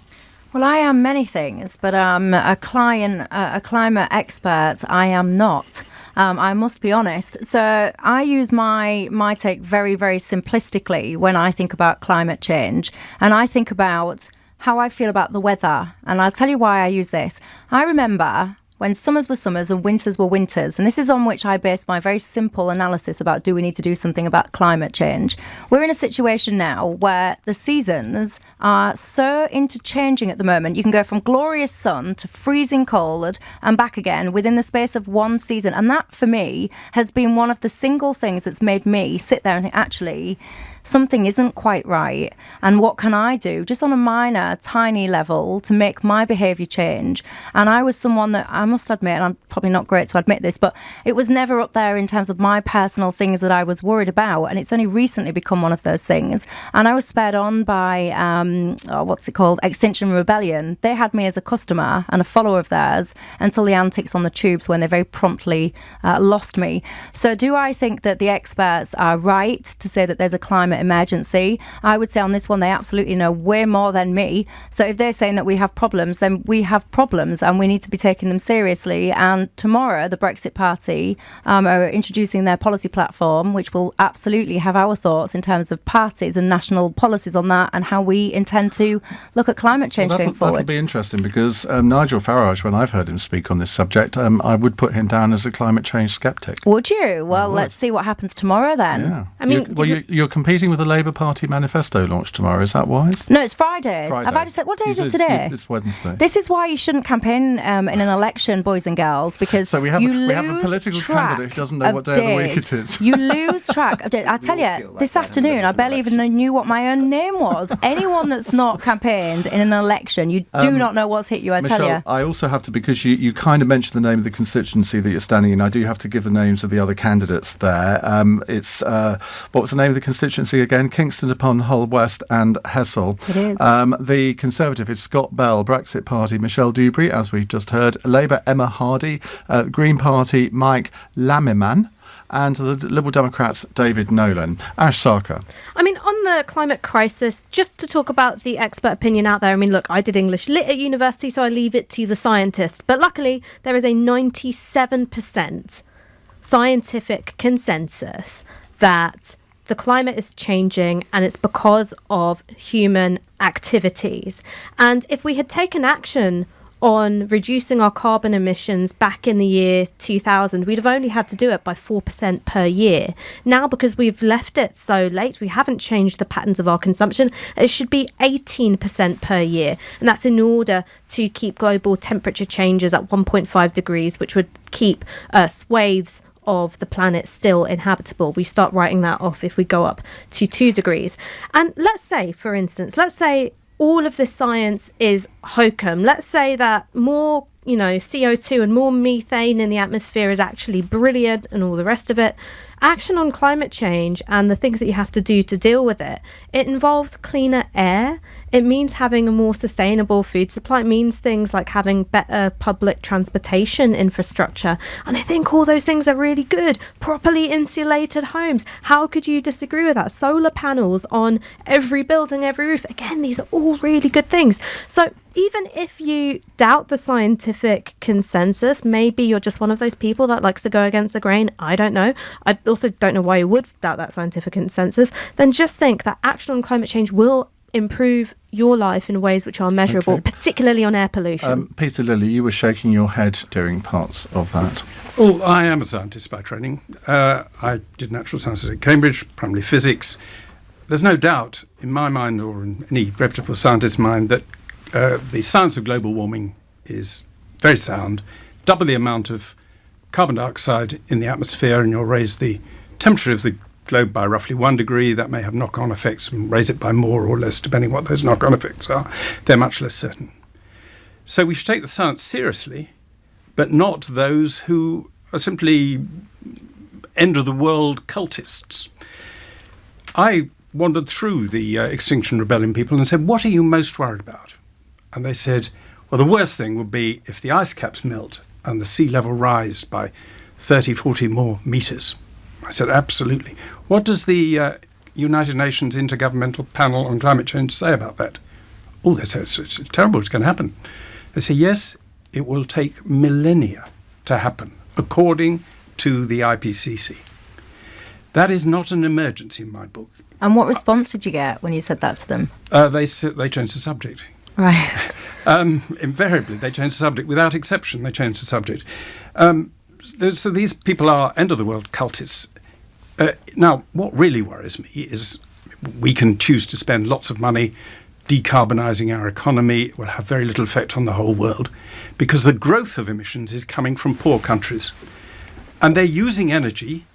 Well, I am many things, but a climate expert, I am not. I must be honest. So I use my take very, very simplistically when I think about climate change. And I think about how I feel about the weather. And I'll tell you why I use this. I remember when summers were summers and winters were winters. And this is on which I based my very simple analysis about do we need to do something about climate change. We're in a situation now where the seasons are so interchanging at the moment. You can go from glorious sun to freezing cold and back again within the space of one season. And that, for me, has been one of the single things that's made me sit there and think, actually, something isn't quite right. And what can I do, just on a minor, tiny level, to make my behaviour change? And I was someone that, I must admit, and I'm probably not great to admit this, but it was never up there in terms of my personal things that I was worried about. And it's only recently become one of those things. And I was spurred on by, Extinction Rebellion. They had me as a customer and a follower of theirs until the antics on the tubes when they very promptly lost me. So do I think that the experts are right to say that there's a climate emergency? I would say on this one they absolutely know way more than me. So if they're saying that we have problems, then we have problems and we need to be taking them seriously. And tomorrow the Brexit Party are introducing their policy platform, which will absolutely have our thoughts in terms of parties and national policies on that and how we intend to look at climate change going forward. That'll be interesting because Nigel Farage, when I've heard him speak on this subject, I would put him down as a climate change sceptic. Would you? Well, let's see what happens tomorrow then. Yeah. I mean, you're competing proceeding with the Labour Party manifesto launch tomorrow. Is that wise? No, it's Friday. Friday. Have I just said, what day is it today? It's Wednesday. This is why you shouldn't campaign in an election, boys and girls, because so we have a political candidate who doesn't know what day of the week it is. You lose track of days. I tell you, this afternoon, I barely even knew what my own name was. Anyone that's not campaigned in an election, you do not know what's hit you, I Michelle, tell you. I also have to, because you kind of mentioned the name of the constituency that you're standing in, I do have to give the names of the other candidates there. It's, what was the name of the constituency again? Kingston upon Hull West and Hessel. It is. The Conservative is Scott Bell, Brexit Party Michelle Dewberry, as we've just heard, Labour Emma Hardy, Green Party Mike Lammerman, and the Liberal Democrats David Nolan. Ash Sarkar. I mean, on the climate crisis, just to talk about the expert opinion out there, I mean, look, I did English Lit at university, so I leave it to the scientists. But luckily, there is a 97% scientific consensus that the climate is changing and it's because of human activities. And if we had taken action on reducing our carbon emissions back in the year 2000, we'd have only had to do it by 4% per year. Now, because we've left it so late, we haven't changed the patterns of our consumption. It should be 18% per year. And that's in order to keep global temperature changes at 1.5 degrees, which would keep swathes of the planet still inhabitable. We start writing that off if we go up to 2 degrees. And let's say, for instance, all of this science is hokum. Let's say that more, CO2 and more methane in the atmosphere is actually brilliant and all the rest of it. Action on climate change and the things that you have to do to deal with it, it involves cleaner air. It means having a more sustainable food supply. It means things like having better public transportation infrastructure. And I think all those things are really good. Properly insulated homes. How could you disagree with that? Solar panels on every building, every roof. Again, these are all really good things. So even if you doubt the scientific consensus, maybe you're just one of those people that likes to go against the grain. I don't know. I also don't know why you would doubt that scientific consensus. Then just think that action on climate change will improve your life in ways which are measurable, particularly on air pollution. Peter Lilley, you were shaking your head during parts of that. Oh, I am a scientist by training. I did natural sciences at Cambridge, primarily physics. There's no doubt in my mind, or in any reputable scientist's mind, that the science of global warming is very sound. Double the amount of carbon dioxide in the atmosphere and you'll raise the temperature of the globe by roughly 1 degree. That may have knock-on effects and raise it by more or less, depending what those knock-on effects are. They're much less certain. So we should take the science seriously, but not those who are simply end-of-the-world cultists. I wandered through the Extinction Rebellion people and said, what are you most worried about? And they said, well, the worst thing would be if the ice caps melt and the sea level rise by 30, 40 more metres. I said, absolutely. What does the United Nations Intergovernmental Panel on Climate Change say about that? Oh, they say it's terrible, it's going to happen. They say, yes, it will take millennia to happen, according to the IPCC. That is not an emergency in my book. And what response did you get when you said that to them? They changed the subject. Right. Invariably, they change the subject. Without exception, they change the subject. So these people are end-of-the-world cultists. Now, what really worries me is we can choose to spend lots of money decarbonising our economy. It will have very little effect on the whole world because the growth of emissions is coming from poor countries. And they're using energy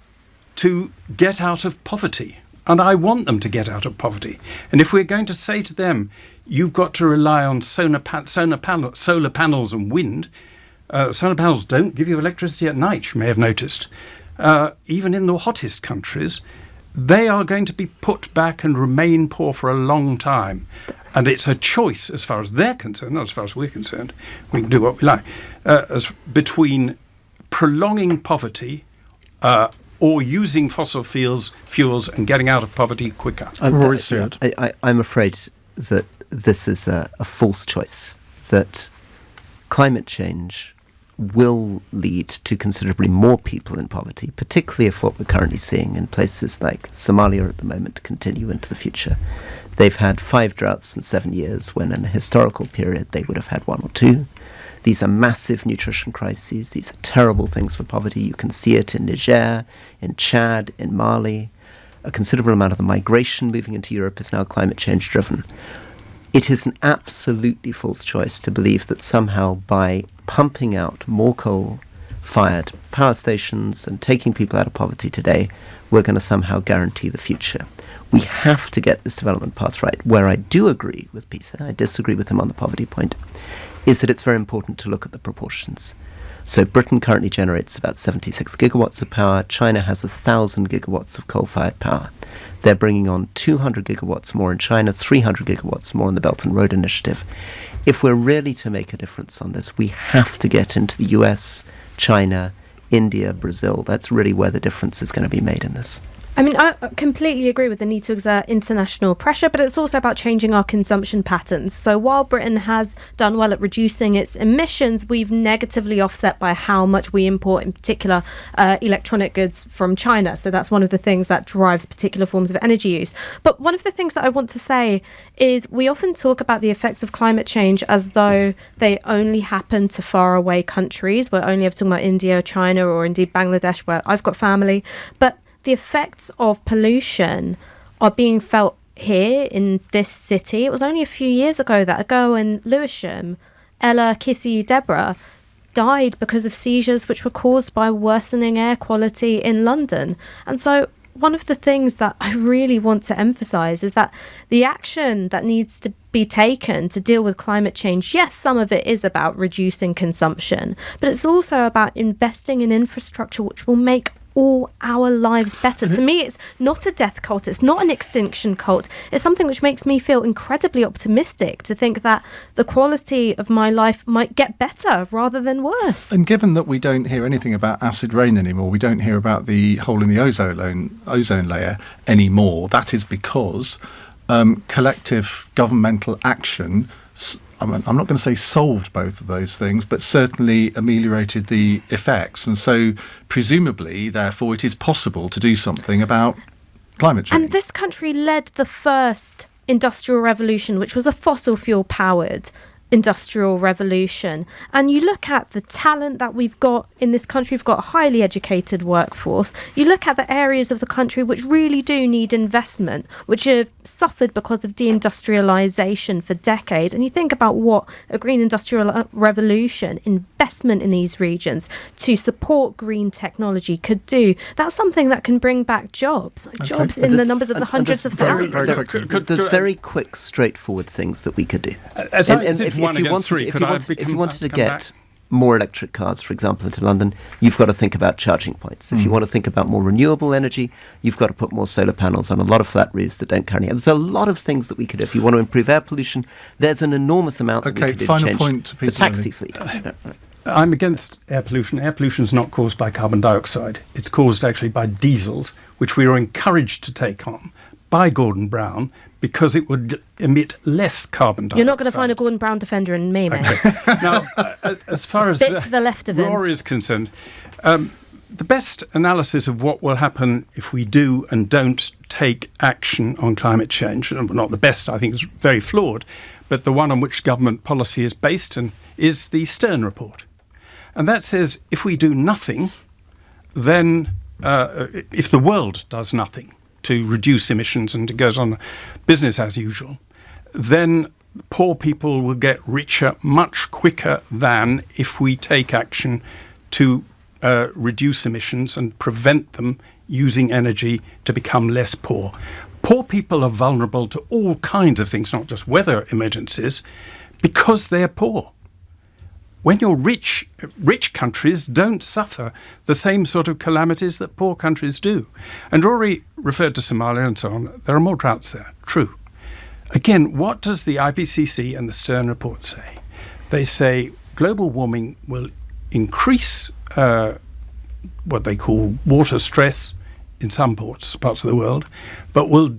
to get out of poverty. And I want them to get out of poverty. And if we're going to say to them, you've got to rely on solar panels and wind, solar panels don't give you electricity at night, you may have noticed. Even in the hottest countries, they are going to be put back and remain poor for a long time. And it's a choice, as far as they're concerned, not as far as we're concerned, we can do what we like, between prolonging poverty or using fossil fuels and getting out of poverty quicker. Rory Stewart. I'm afraid that this is a false choice, that climate change will lead to considerably more people in poverty, particularly if what we're currently seeing in places like Somalia at the moment continue into the future. They've had 5 droughts in 7 years, when in a historical period they would have had 1 or 2. These are massive nutrition crises. These are terrible things for poverty. You can see it in Niger, in Chad, in Mali. a considerable amount of the migration moving into Europe is now climate change driven. It is an absolutely false choice to believe that somehow by pumping out more coal-fired power stations and taking people out of poverty today, we're going to somehow guarantee the future. We have to get this development path right. Where I do agree with Peter, I disagree with him on the poverty point, is that it's very important to look at the proportions. So Britain currently generates about 76 gigawatts of power. China has 1,000 gigawatts of coal-fired power. They're bringing on 200 gigawatts more in China, 300 gigawatts more in the Belt and Road Initiative. If we're really to make a difference on this, we have to get into the US, China, India, Brazil. That's really where the difference is going to be made in this. I mean, I completely agree with the need to exert international pressure, but it's also about changing our consumption patterns. So while Britain has done well at reducing its emissions, we've negatively offset by how much we import, in particular, electronic goods from China. So that's one of the things that drives particular forms of energy use. But one of the things that I want to say is we often talk about the effects of climate change as though they only happen to faraway countries. We're only ever talking about India, China, or indeed Bangladesh, where I've got family. But the effects of pollution are being felt here in this city. It was only a few years ago that a girl in Lewisham, Ella Kissy Deborah, died because of seizures which were caused by worsening air quality in London. And so one of the things that I really want to emphasise is that the action that needs to be taken to deal with climate change, yes, some of it is about reducing consumption, but it's also about investing in infrastructure which will make all our lives better. To me, it's not a death cult, it's not an extinction cult, it's something which makes me feel incredibly optimistic to think that the quality of my life might get better rather than worse. And given that we don't hear anything about acid rain anymore, we don't hear about the hole in the ozone layer anymore, that is because collective governmental action, I'm not going to say solved both of those things, but certainly ameliorated the effects. And so presumably, therefore, it is possible to do something about climate change. And this country led the first industrial revolution, which was a fossil fuel powered industrial revolution. And you look at the talent that we've got in this country, we've got a highly educated workforce. You look at the areas of the country which really do need investment, which have suffered because of deindustrialisation for decades. And you think about what a green industrial revolution, investment in these regions to support green technology could do. That's something that can bring back jobs, jobs in the numbers of the hundreds of thousands. There's very quick, straightforward things that we could do. If you wanted to get more electric cars, for example, into London, you've got to think about charging points. If you want to think about more renewable energy, you've got to put more solar panels on a lot of flat roofs that don't carry. There's a lot of things that we could do. If you want to improve air pollution, there's an enormous amount that we could do to change the taxi fleet. I'm against air pollution. Air pollution is not caused by carbon dioxide. It's caused actually by diesels, which we are encouraged to take on by Gordon Brown, because it would emit less carbon dioxide. You're not going to find a Gordon Brown defender in me, mate. Okay. Now, as far as bit to the left of Rory is concerned, the best analysis of what will happen if we do and don't take action on climate change, not the best, I think is very flawed, but the one on which government policy is based is the Stern report. And that says if we do nothing, then if the world does nothing to reduce emissions and it goes on business as usual, then poor people will get richer much quicker than if we take action to reduce emissions and prevent them using energy to become less poor. Poor people are vulnerable to all kinds of things, not just weather emergencies, because they're poor. When you're rich countries don't suffer the same sort of calamities that poor countries do. And Rory referred to Somalia and so on. There are more droughts there. True. Again, what does the IPCC and the Stern report say? They say global warming will increase what they call water stress in some parts of the world, but will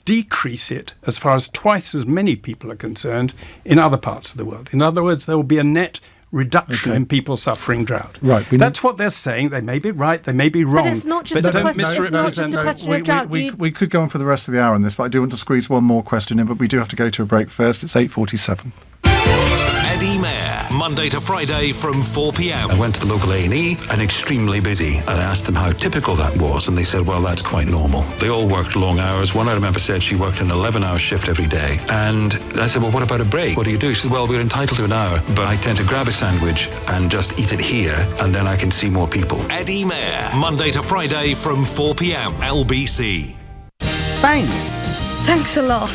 decrease it as far as twice as many people are concerned in other parts of the world. In other words, there will be a net reduction in people suffering drought. Right. That's what they're saying. They may be right, they may be wrong. But it's not just a question of drought. We could go on for the rest of the hour on this, but I do want to squeeze one more question in, but we do have to go to a break first. It's 8:47. Eddie Mair, Monday to Friday from 4 p.m. I went to the local A&E and extremely busy. And I asked them how typical that was, and they said, well, that's quite normal. They all worked long hours. One I remember said she worked an 11-hour shift every day. And I said, well, what about a break? What do you do? She said, well, we're entitled to an hour, but I tend to grab a sandwich and just eat it here, and then I can see more people. Eddie Mair, Monday to Friday from 4 p.m. LBC. Thanks a lot.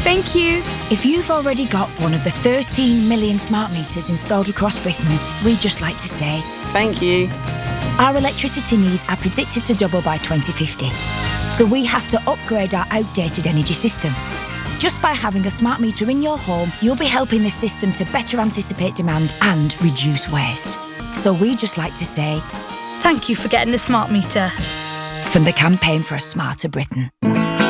Thank you. If you've already got one of the 13 million smart meters installed across Britain, we'd just like to say Thank you. our electricity needs are predicted to double by 2050. So we have to upgrade our outdated energy system. Just by having a smart meter in your home, you'll be helping the system to better anticipate demand and reduce waste. So we just like to say Thank you for getting the smart meter. from the Campaign for a Smarter Britain.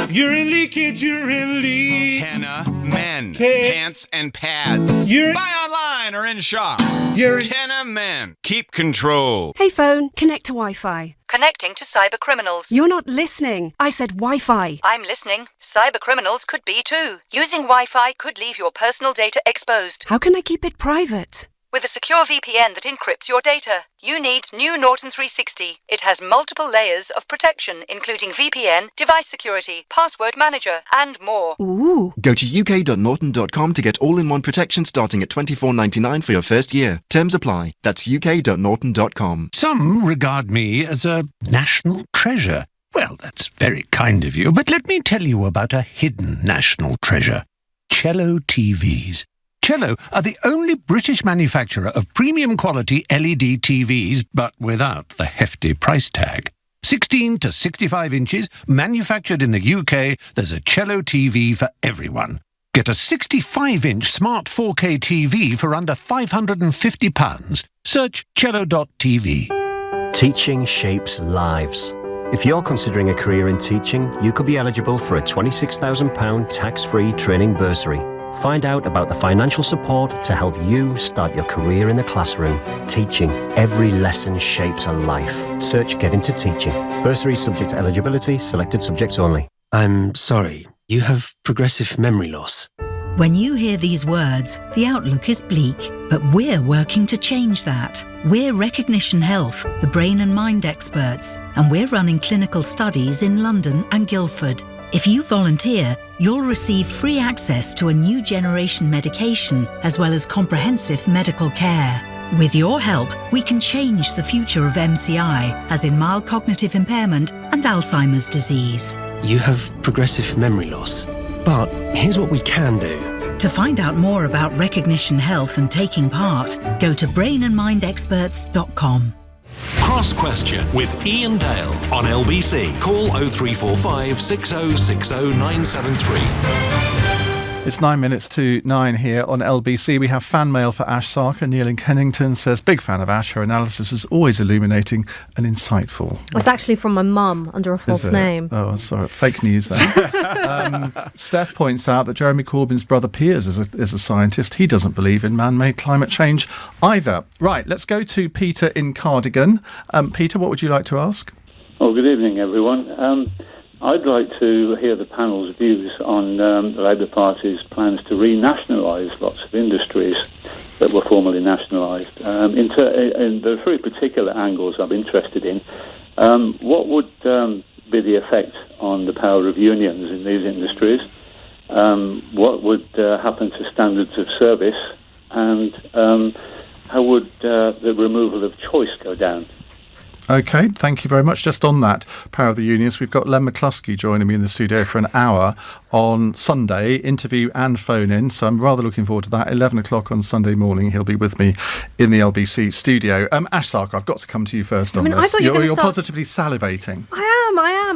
Urine leakage, urine leak. Tenna Men. Pants and pads. Buy online or in shops. Tenna Men. Keep control. Hey phone, connect to Wi-Fi. Connecting to cyber criminals. You're not listening. I said Wi-Fi. I'm listening. Cyber criminals could be too. Using Wi-Fi could leave your personal data exposed. How can I keep it private? With a secure VPN that encrypts your data, you need new Norton 360. It has multiple layers of protection, including VPN, device security, password manager, and more. Ooh. Go to uk.norton.com to get all-in-one protection starting at $24.99 for your first year. Terms apply. That's uk.norton.com. Some regard me as a national treasure. Well, that's very kind of you, but let me tell you about a hidden national treasure. Cello TVs. Cello are the only British manufacturer of premium quality LED TVs, but without the hefty price tag. 16 to 65 inches, manufactured in the UK, there's a Cello TV for everyone. Get a 65-inch smart 4K TV for under £550. Search cello.tv. Teaching shapes lives. If you're considering a career in teaching, you could be eligible for a £26,000 tax-free training bursary. Find out about the financial support to help you start your career in the classroom. Teaching. Every lesson shapes a life. Search Get Into Teaching. Bursary subject to eligibility. Selected subjects only. I'm sorry. You have progressive memory loss. When you hear these words, the outlook is bleak, but we're working to change that. We're Recognition Health, the brain and mind experts, and we're running clinical studies in London and Guildford. If you volunteer, you'll receive free access to a new generation medication as well as comprehensive medical care. With your help, we can change the future of MCI, as in mild cognitive impairment and Alzheimer's disease. You have progressive memory loss. But here's what we can do. To find out more about Recognition Health and taking part, go to brainandmindexperts.com. Cross Question with Iain Dale on LBC. Call 0345 6060 973. It's 9 minutes to 9 here on LBC. We have fan mail for Ash Sarkar. Neil in Kennington says, big fan of Ash. Her analysis is always illuminating and insightful. It's actually from my mum under a false name. Oh, sorry. Fake news then. Steph points out that Jeremy Corbyn's brother Piers is a scientist. He doesn't believe in man-made climate change either. Right, let's go to Peter in Cardigan. Peter, what would you like to ask? Oh, good evening, everyone. I'd like to hear the panel's views on the Labour Party's plans to renationalise lots of industries that were formerly nationalised. In the three particular angles I'm interested in, what would be the effect on the power of unions in these industries? What would happen to standards of service? And how would the removal of choice go down? OK, thank you very much. Just on that, Power of the Unions, we've got Len McCluskey joining me in the studio for an hour on Sunday, interview and phone-in. So I'm rather looking forward to that. 11 o'clock on Sunday morning, he'll be with me in the LBC studio. Ash Sarkar, I've got to come to you first on this. I thought you're positively salivating.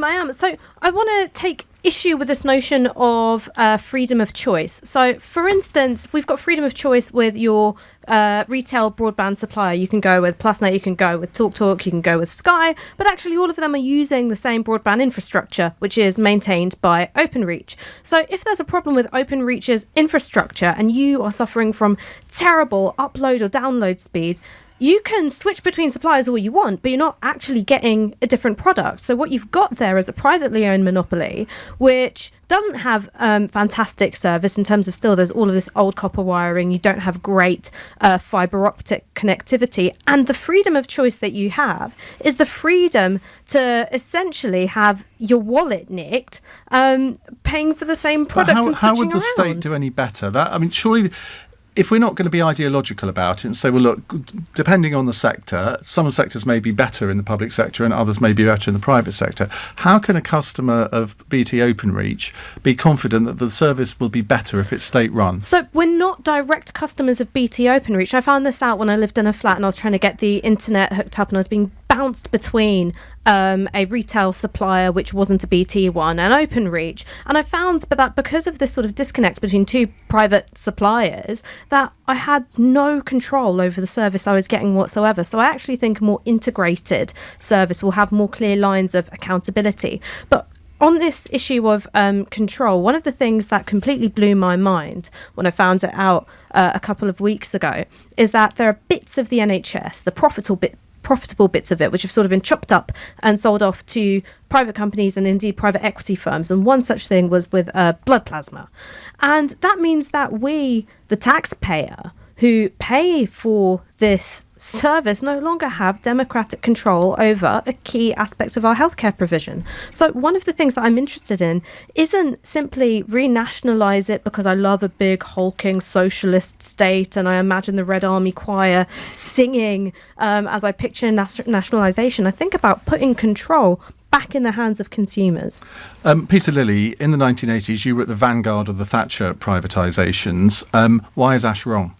I am. So I want to take issue with this notion of freedom of choice. So, for instance, we've got freedom of choice with your retail broadband supplier. You can go with PlusNet, you can go with TalkTalk, you can go with Sky, but actually all of them are using the same broadband infrastructure, which is maintained by Openreach. So if there's a problem with Openreach's infrastructure and you are suffering from terrible upload or download speed, you can switch between suppliers all you want, but you're not actually getting a different product. So what you've got there is a privately owned monopoly, which doesn't have fantastic service in terms of still there's all of this old copper wiring. You don't have great fibre optic connectivity. And the freedom of choice that you have is the freedom to essentially have your wallet nicked, paying for the same product and switching how would the around. state do any better? Surely, if we're not going to be ideological about it and say, well, look, depending on the sector, some sectors may be better in the public sector and others may be better in the private sector, how can a customer of BT Openreach be confident that the service will be better if it's state-run? So we're not direct customers of BT Openreach. I found this out when I lived in a flat and I was trying to get the internet hooked up and I was being bounced between a retail supplier, which wasn't a BT one, and Openreach. And I found that because of this sort of disconnect between two private suppliers, that I had no control over the service I was getting whatsoever. So I actually think a more integrated service will have more clear lines of accountability. But on this issue of control, one of the things that completely blew my mind when I found it out a couple of weeks ago is that there are bits of the NHS, the profitable bits of it, which have sort of been chopped up and sold off to private companies and indeed private equity firms. And one such thing was with blood plasma. And that means that we, the taxpayer, who pay for this service, no longer have democratic control over a key aspect of our healthcare provision. So one of the things that I'm interested in isn't simply renationalise it because I love a big hulking socialist state and I imagine the Red Army choir singing as I picture nationalisation. I think about putting control back in the hands of consumers. Peter Lilley, in the 1980s, you were at the vanguard of the Thatcher privatisations. Why is Ash wrong?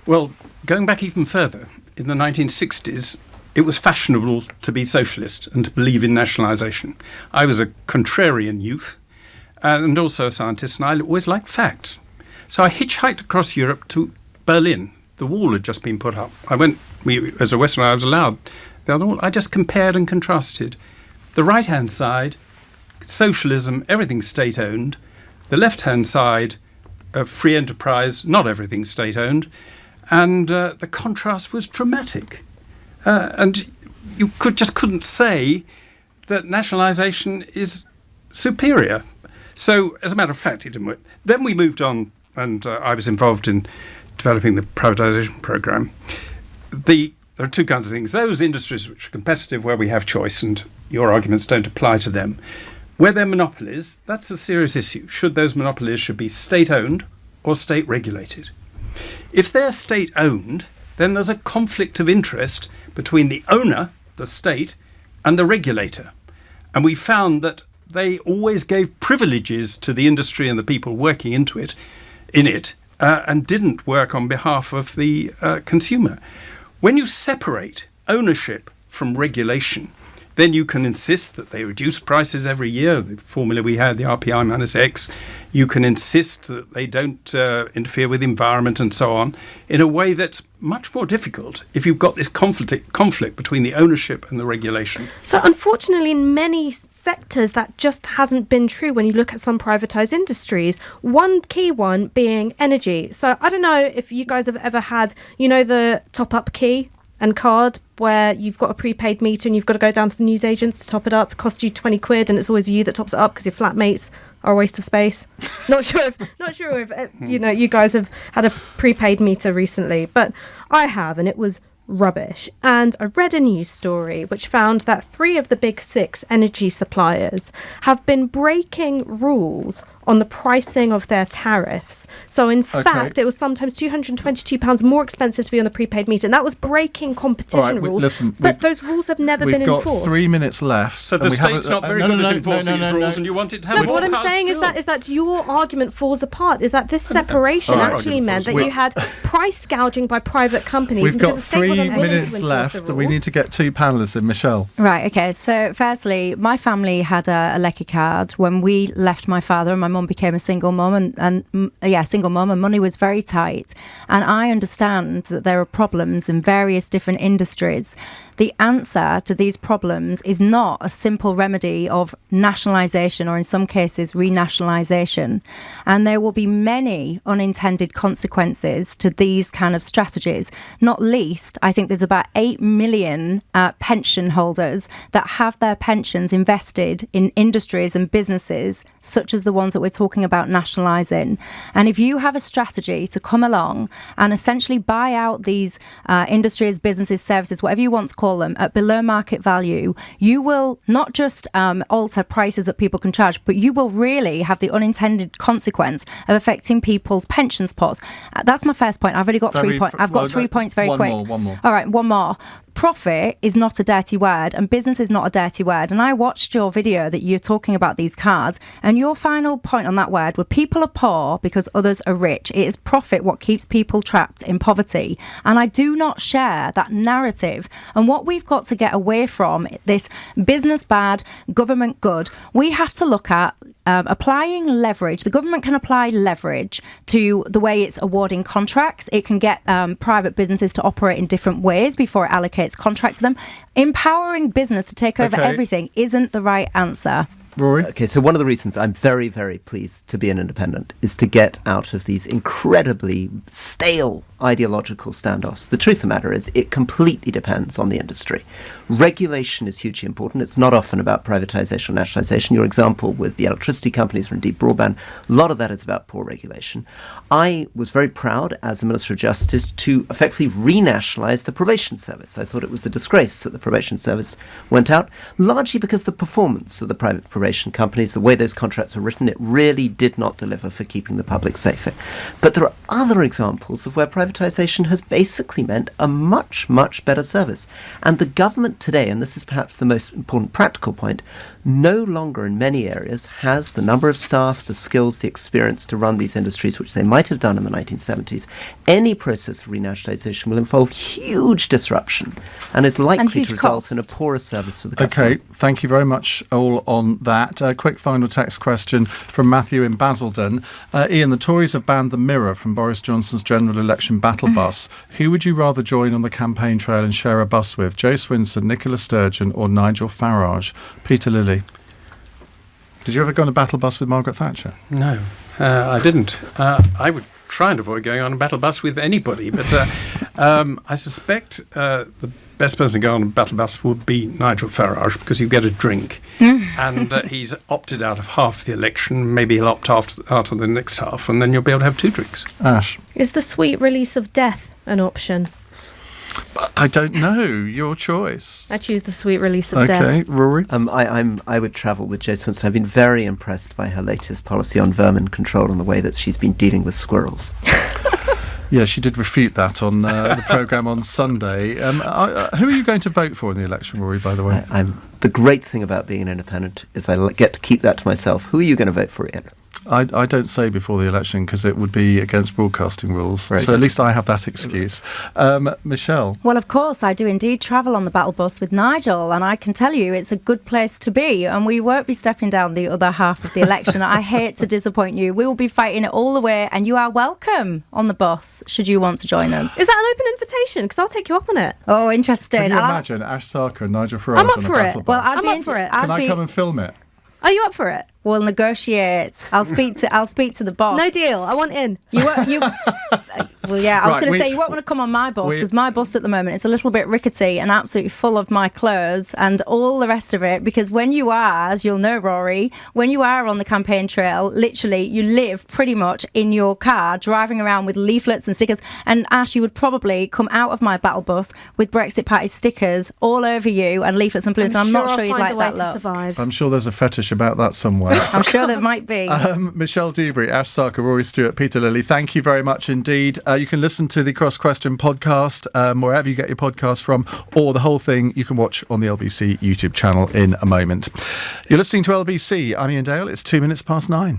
Well, going back even further, in the 1960s, it was fashionable to be socialist and to believe in nationalisation. I was a contrarian youth and also a scientist, and I always liked facts. So I hitchhiked across Europe to Berlin. The wall had just been put up. As a Westerner, I was allowed the other wall. I just compared and contrasted. The right-hand side, socialism, everything state-owned. The left-hand side, free enterprise, not everything state-owned. And the contrast was dramatic. And you couldn't say that nationalisation is superior. So, as a matter of fact, it didn't work. Then we moved on, and I was involved in developing the privatisation programme. There are two kinds of things. Those industries which are competitive, where we have choice, and your arguments don't apply to them. Where they're monopolies, that's a serious issue. Should those monopolies be state-owned or state-regulated? If they're state-owned, then there's a conflict of interest between the owner, the state, and the regulator. And we found that they always gave privileges to the industry and the people working in it, and didn't work on behalf of the consumer. When you separate ownership from regulation, then you can insist that they reduce prices every year. The formula we had, the RPI minus X. You can insist that they don't interfere with the environment and so on in a way that's much more difficult if you've got this conflict between the ownership and the regulation. So unfortunately, in many sectors, that just hasn't been true when you look at some privatised industries. One key one being energy. So I don't know if you guys have ever had, the top-up key and card where you've got a prepaid meter and you've got to go down to the newsagents to top it up. It costs you 20 quid and it's always you that tops it up because your flatmates are a waste of space. Not sure if you guys have had a prepaid meter recently, but I have, and it was rubbish. And I read a news story which found that 3 of the big 6 energy suppliers have been breaking rules on the pricing of their tariffs. So in fact, it was sometimes £222 more expensive to be on the prepaid meter, and that was breaking competition rules. But those rules have never been enforced. We've got 3 minutes left. So the state's not very good at enforcing its rules, and you want it to have what I'm saying is that your argument falls apart, is that this separation actually meant that you had price gouging by private companies. We've got the state 3 minutes left. We need to get 2 panellists in. Michelle. Right, okay. So firstly, my family had a Lecky card when we left my father, and my mum became a single mum, and money was very tight. And I understand that there are problems in various different industries. The answer to these problems is not a simple remedy of nationalisation, or in some cases renationalisation. And there will be many unintended consequences to these kind of strategies. Not least, I think there's about 8 million pension holders that have their pensions invested in industries and businesses such as the ones that we're talking about nationalising. And if you have a strategy to come along and essentially buy out these industries, businesses, services, whatever you want to call them, at below market value, you will not just alter prices that people can charge, but you will really have the unintended consequence of affecting people's pensions pots. That's my first point. I've already got 3 points. I've got 3 points very quick. One more. All right, one more. Profit is not a dirty word, and business is not a dirty word. And I watched your video that you're talking about these cards, and your final point on that word were people are poor because others are rich. It is profit what keeps people trapped in poverty. And I do not share that narrative. And what we've got to get away from, this business bad, government good, we have to look at applying leverage. The government can apply leverage to the way it's awarding contracts. It can get private businesses to operate in different ways before it allocates contract to them. Empowering business to take over everything isn't the right answer. Rory? Okay, so one of the reasons I'm very, very pleased to be an independent is to get out of these incredibly stale ideological standoffs. The truth of the matter is it completely depends on the industry. Regulation is hugely important. It's not often about privatisation or nationalisation. Your example with the electricity companies or indeed broadband, a lot of that is about poor regulation. I was very proud as a Minister of Justice to effectively renationalise the probation service. I thought it was a disgrace that the probation service went out, largely because the performance of the private probation companies, the way those contracts were written, it really did not deliver for keeping the public safer. But there are other examples of where privatisation has basically meant a much, much better service. And the government today, and this is perhaps the most important practical point, no longer in many areas has the number of staff, the skills, the experience to run these industries, which they might have done in the 1970s. Any process of renationalisation will involve huge disruption and is likely to result in a poorer service for the customer. Okay, thank you very much all on that. A quick final text question from Matthew in Basildon. Iain, the Tories have banned the Mirror from Boris Johnson's general election battle bus. Who would you rather join on the campaign trail and share a bus with? Joe Swinson, Nicola Sturgeon or Nigel Farage? Peter Lilley. Did you ever go on a battle bus with Margaret Thatcher? No, I didn't. I would try and avoid going on a battle bus with anybody, but I suspect the best person to go on a battle bus would be Nigel Farage, because you get a drink, and he's opted out of half the election. Maybe he'll opt out of the next half, and then you'll be able to have 2 drinks. Ash. Is the sweet release of death an option? I don't know. Your choice. I choose the sweet release of death. Okay, Rory? I would travel with Jo Swinson. I've been very impressed by her latest policy on vermin control and the way that she's been dealing with squirrels. Yeah, she did refute that on the programme on Sunday. Who are you going to vote for in the election, Rory, by the way? The great thing about being an independent is I get to keep that to myself. Who are you going to vote for, Iain? I don't say before the election because it would be against broadcasting rules. Right. So at least I have that excuse. Michelle? Well, of course, I do indeed travel on the battle bus with Nigel, and I can tell you it's a good place to be, and we won't be stepping down the other half of the election. I hate to disappoint you. We will be fighting it all the way, and you are welcome on the bus should you want to join us. Is that an open invitation? Because I'll take you up on it. Oh, interesting. Can you imagine Ash Sarkar and Nigel Farage I'm up on a for battle it. bus? Well, I'm up for it. Can I come and film it? Are you up for it? We'll negotiate. I'll speak to the boss. No deal. I want in. Well, yeah, I was Right, going to say, you won't want to come on my bus, because my bus at the moment is a little bit rickety and absolutely full of my clothes and all the rest of it, because when you are, as you'll know, Rory, when you are on the campaign trail, literally, you live pretty much in your car, driving around with leaflets and stickers, and Ash, you would probably come out of my battle bus with Brexit Party stickers all over you and leaflets and balloons, and I'm not sure you'd like that look. Survive. I'm sure there's a fetish about that somewhere. I'm sure there might be. Michelle Dewberry, Ash Sarkar, Rory Stewart, Peter Lilley, thank you very much indeed. You can listen to the Cross Question podcast wherever you get your podcast from, or the whole thing you can watch on the LBC YouTube channel in a moment. You're listening to LBC. I'm Iain Dale. It's 9:02.